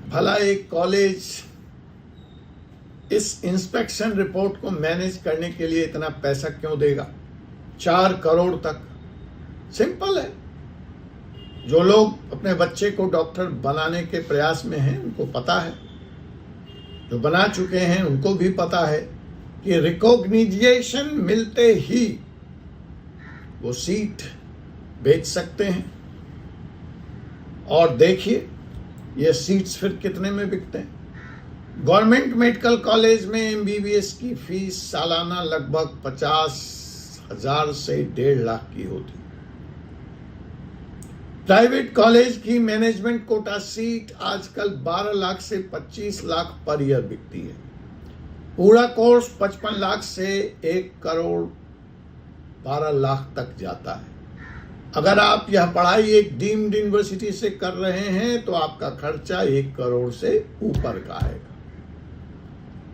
भला एक कॉलेज इस इंस्पेक्शन रिपोर्ट को मैनेज करने के लिए इतना पैसा क्यों देगा? 4 करोड़ तक। सिंपल है। जो लोग अपने बच्चे को डॉक्टर बनाने के प्रयास में हैं उनको पता है, जो बना चुके हैं उनको भी पता है कि रिकॉग्निशन मिलते ही वो सीट बेच सकते हैं। और देखिए ये सीट्स फिर कितने में बिकते हैं। गवर्नमेंट मेडिकल कॉलेज में एमबीबीएस की फीस सालाना लगभग 50,000 से 1.5 लाख की होती। प्राइवेट कॉलेज की मैनेजमेंट कोटा सीट आजकल 12 लाख से 25 लाख पर ईयर बिकती है। पूरा कोर्स 55 लाख से 1 करोड़ 12 लाख तक जाता है। अगर आप यह पढ़ाई एक डीम्ड यूनिवर्सिटी से कर रहे हैं तो आपका खर्चा 1 करोड़ से ऊपर का आएगा।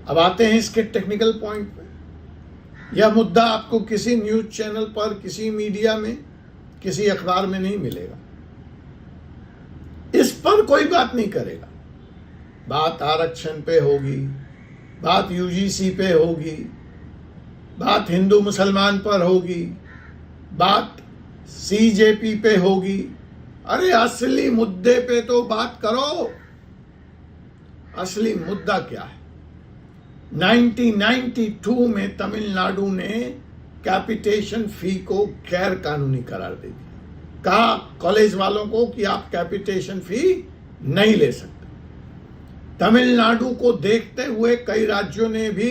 अब आते हैं इसके टेक्निकल पॉइंट पे। यह मुद्दा आपको किसी न्यूज चैनल पर, किसी मीडिया में, किसी अखबार में नहीं मिलेगा। इस पर कोई बात नहीं करेगा। बात आरक्षण पे होगी, बात यूजीसी पे होगी, बात हिंदू मुसलमान पर होगी, बात सीजेपी पे होगी। अरे असली मुद्दे पे तो बात करो। असली मुद्दा क्या है? 1992 में तमिलनाडु ने कैपिटेशन फी को गैर कानूनी करार दे दिया। कहा कॉलेज वालों को कि आप कैपिटेशन फी नहीं ले सकते। तमिलनाडु को देखते हुए कई राज्यों ने भी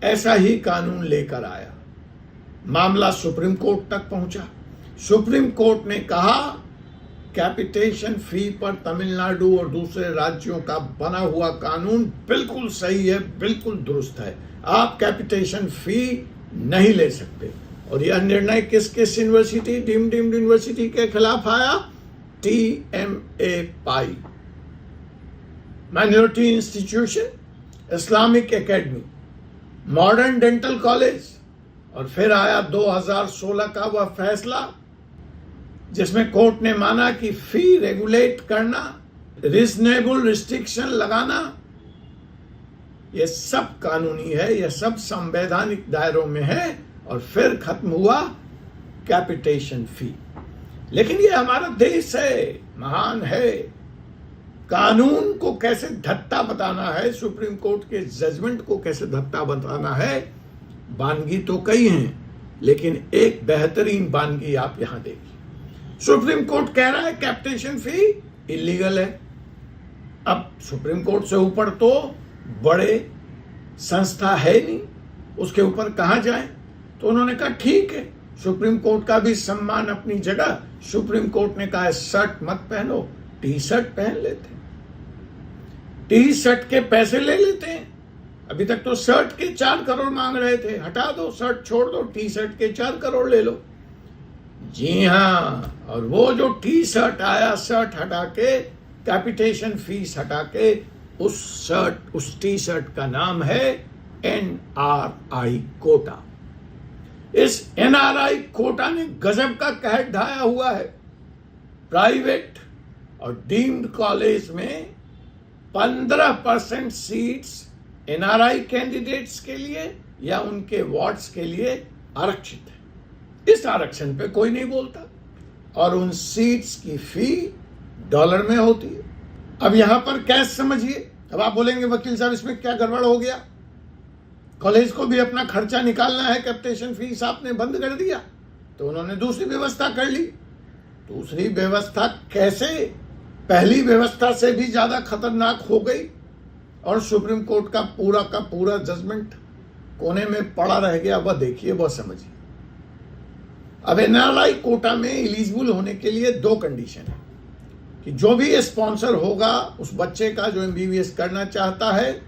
ऐसा ही कानून लेकर आया। मामला सुप्रीम कोर्ट तक पहुंचा। सुप्रीम कोर्ट ने कहा कैपिटेशन फी पर तमिलनाडु और दूसरे राज्यों का बना हुआ कानून बिल्कुल सही है, बिल्कुल दुरुस्त है। आप कैपिटेशन फी नहीं ले सकते। और यह निर्णय किस किस यूनिवर्सिटी, डीम्ड यूनिवर्सिटी के खिलाफ आया? TMA Pai, minority institution, Islamic academy, modern dental college. और फिर आया 2016 का वह फैसला जिसमें कोर्ट ने माना कि फी रेगुलेट करना, रीजनेबल रिस्ट्रिक्शन लगाना, यह सब कानूनी है, यह सब संवैधानिक दायरों में है। और फिर खत्म हुआ कैपिटेशन फी। लेकिन यह हमारा देश है, महान है। कानून को कैसे धत्ता बताना है, सुप्रीम कोर्ट के जजमेंट को कैसे धत्ता बताना है, वानगी तो कई हैं, लेकिन एक बेहतरीन वानगी आप यहां देखिए। सुप्रीम कोर्ट कह रहा है कैपिटेशन फी इलीगल है। अब सुप्रीम कोर्ट से ऊपर तो बड़े संस्था है नहीं, उसके ऊपर कहां जाए? तो उन्होंने कहा ठीक है, सुप्रीम कोर्ट का भी सम्मान अपनी जगह। सुप्रीम कोर्ट ने कहा शर्ट मत पहनो, टी शर्ट पहन लेते, टी शर्ट के पैसे ले लेते हैं। अभी तक तो शर्ट के 4 करोड़ मांग रहे थे, हटा दो, शर्ट छोड़ दो, टी शर्ट के 4 करोड़ ले लो। जी हां, और वो जो टी शर्ट आया, शर्ट हटा के, कैपिटेशन फीस हटा के, उस टी शर्ट का नाम है NRI कोटा। इस NRI कोटा ने गजब का कहर ढाया हुआ है। प्राइवेट और डीम्ड कॉलेज में 15% सीट्स NRI कैंडिडेट्स के लिए या उनके वार्ड्स के लिए आरक्षित है। इस आरक्षण पे कोई नहीं बोलता और उन सीट्स की फी डॉलर में होती है। अब यहां पर कैश समझिए। अब आप बोलेंगे वकील साहब इसमें क्या गड़बड़ हो गया? कॉलेज को भी अपना खर्चा निकालना है, कैपिटेशन फीस आपने बंद कर दिया, तो उन्होंने दूसरी व्यवस्था कर ली। दूसरी व्यवस्था कैसे? पहली व्यवस्था से भी ज्यादा खतरनाक हो गई और सुप्रीम कोर्ट का पूरा जजमेंट कोने में पड़ा रह गया। वह देखिए, वह समझिए। अब NRI कोटा में एलिजिबल होने के लिए 2 कंडीशन है कि जो भी स्पॉन्सर होगा उस बच्चे का जो MBBS करना चाहता है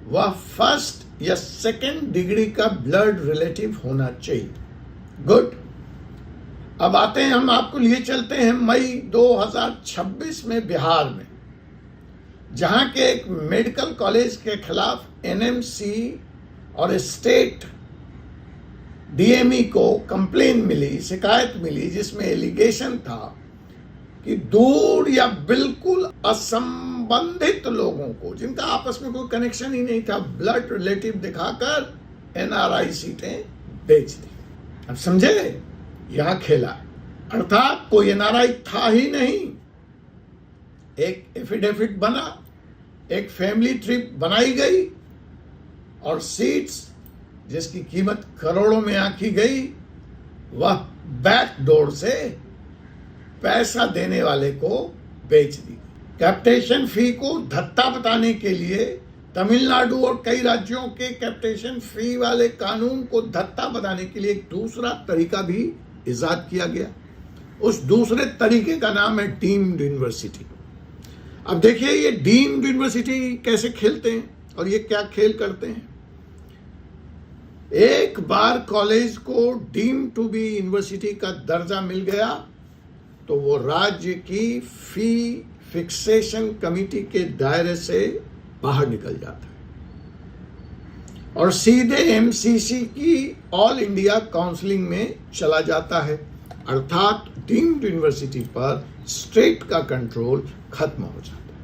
वह फर्स्ट या सेकेंड डिग्री का ब्लड रिलेटिव होना चाहिए। गुड। अब आते हैं, हम आपको लिए चलते हैं मई 2026 में बिहार में, जहां के एक मेडिकल कॉलेज के खिलाफ NMC और स्टेट DME को कंप्लेन मिली, शिकायत मिली, जिसमें एलिगेशन था कि दूर या बिल्कुल असंबंधित लोगों को, जिनका आपस में कोई कनेक्शन ही नहीं था, ब्लड रिलेटिव दिखाकर एनआरआई सीटें बेच दी। अब समझे, यहां खेला, अर्थात कोई एनआरआई था ही नहीं। एक एफिडेविट बना, एक फैमिली ट्रिप बनाई गई और सीट्स जिसकी कीमत करोड़ों में आंकी गई, वह बैक डोर से पैसा देने वाले को बेच दी। कैप्टेशन फी को धत्ता बताने के लिए तमिलनाडु और कई राज्यों के कैप्टेशन फी वाले कानून को धत्ता बताने के लिए एक दूसरा तरीका भी इजाद किया गया। उस दूसरे तरीके का नाम है डीम्ड यूनिवर्सिटी। अब देखिए ये डीम्ड यूनिवर्सिटी कैसे खेलते हैं और ये क्या खेल करते हैं। एक बार कॉलेज को डीम्ड टू बी यूनिवर्सिटी का दर्जा मिल गया तो वो राज्य की फी फिक्सेशन कमेटी के दायरे से बाहर निकल जाता है और सीधे एमसीसी की ऑल इंडिया काउंसिलिंग में चला जाता है। अर्थात डीम्ड यूनिवर्सिटी पर स्टेट का कंट्रोल खत्म हो जाता है।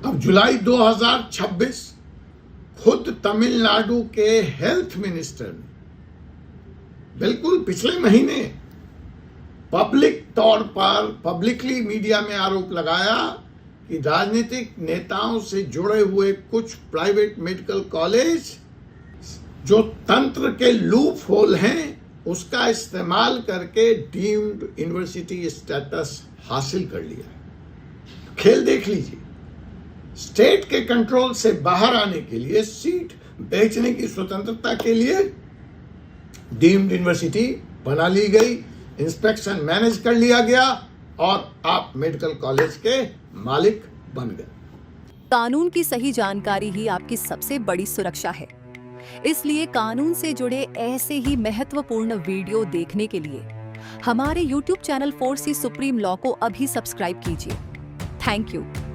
अब जुलाई 2026 खुद तमिलनाडु के हेल्थ मिनिस्टर ने बिल्कुल पिछले महीने पब्लिक तौर पर पब्लिकली मीडिया में आरोप लगाया कि राजनीतिक नेताओं से जुड़े हुए कुछ प्राइवेट मेडिकल कॉलेज जो तंत्र के लूप होल हैं उसका इस्तेमाल करके डीम्ड यूनिवर्सिटी स्टेटस हासिल कर लिया। खेल देख लीजिए, स्टेट के कंट्रोल से बाहर आने के लिए, सीट बेचने की स्वतंत्रता के लिए डीम्ड यूनिवर्सिटी बना ली गई, इंस्पेक्शन मैनेज कर लिया गया और आप मेडिकल कॉलेज के मालिक बन गए। कानून की सही जानकारी ही आपकी सबसे बड़ी सुरक्षा है। इसलिए कानून से जुड़े ऐसे ही महत्वपूर्ण वीडियो देखने के लिए हमारे YouTube channel 4C supreme law को अभी सब्सक्राइब कीजिए। Thank you.